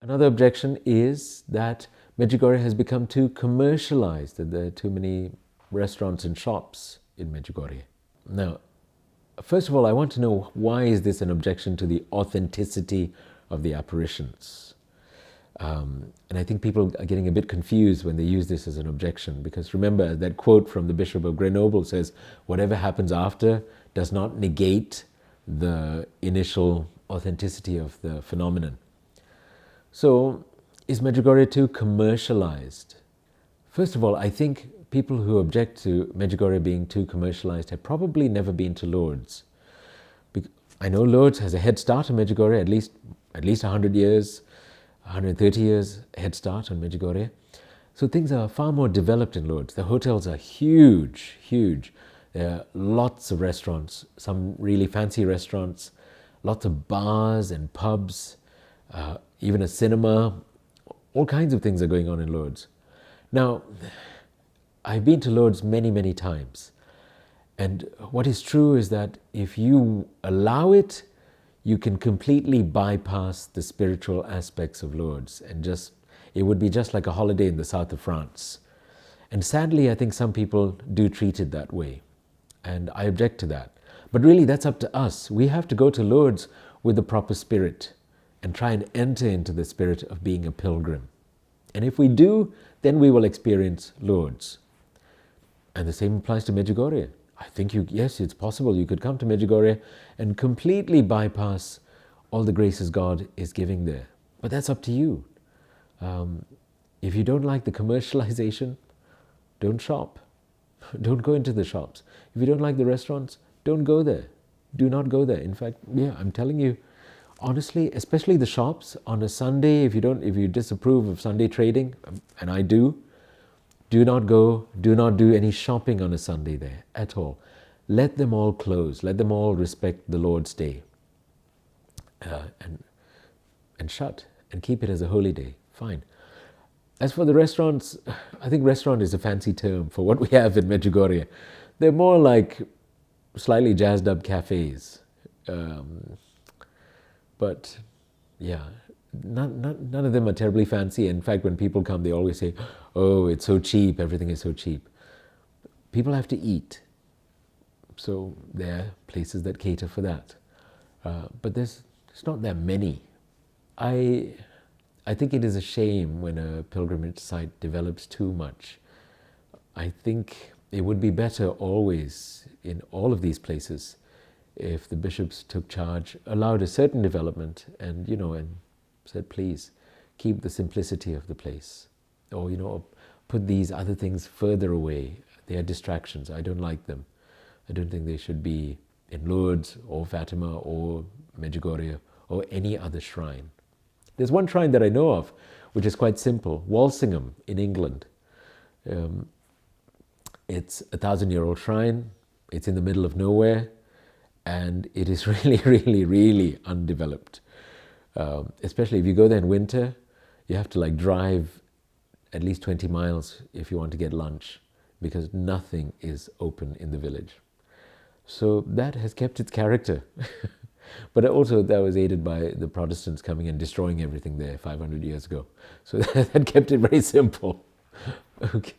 Another objection is that Medjugorje has become too commercialized, that there are too many restaurants and shops in Medjugorje. Now, first of all, I want to know, why is this an objection to the authenticity of the apparitions? And I think people are getting a bit confused when they use this as an objection, because remember that quote from the Bishop of Grenoble says, whatever happens after does not negate the initial authenticity of the phenomenon. So, is Medjugorje too commercialized? First of all, I think people who object to Medjugorje being too commercialized have probably never been to Lourdes. I know Lourdes has a head start on Medjugorje, at least 100 years, 130 years head start on Medjugorje. So things are far more developed in Lourdes. The hotels are huge, huge. There are lots of restaurants, some really fancy restaurants, lots of bars and pubs, even a cinema. All kinds of things are going on in Lourdes. Now, I've been to Lourdes many, many times. And what is true is that if you allow it, you can completely bypass the spiritual aspects of Lourdes, and it would be just like a holiday in the south of France. And sadly, I think some people do treat it that way. And I object to that. But really, that's up to us. We have to go to Lourdes with the proper spirit and try and enter into the spirit of being a pilgrim. And if we do, then we will experience Lourdes. And the same applies to Medjugorje. I think yes, it's possible you could come to Medjugorje and completely bypass all the graces God is giving there. But that's up to you. If you don't like the commercialization, don't shop. Don't go into the shops. If you don't like the restaurants, don't go there. Do not go there. In fact, I'm telling you, honestly, especially the shops on a Sunday, if you disapprove of Sunday trading, and I do not go, do not do any shopping on a Sunday there at all. Let them all close. Let them all respect the Lord's day and shut and keep it as a holy day. Fine. As for the restaurants, I think restaurant is a fancy term for what we have in Medjugorje. They're more like slightly jazzed up cafes. But yeah, none of them are terribly fancy. In fact, when people come, they always say, oh, it's so cheap, everything is so cheap. People have to eat. So there are places that cater for that. But there's not that many. I think it is a shame when a pilgrimage site develops too much. I think it would be better always in all of these places if the bishops took charge, allowed a certain development, and said, please keep the simplicity of the place, or put these other things further away. They are distractions. I don't like them. I don't think they should be in Lourdes or Fatima or Medjugorje or any other shrine. There's one shrine that I know of, which is quite simple, Walsingham in England. It's a 1,000-year-old shrine. It's in the middle of nowhere, and it is really, really, really undeveloped. Especially if you go there in winter, you have to drive at least 20 miles if you want to get lunch, because nothing is open in the village. So that has kept its character. But also that was aided by the Protestants coming and destroying everything there 500 years ago. So that kept it very simple. Okay.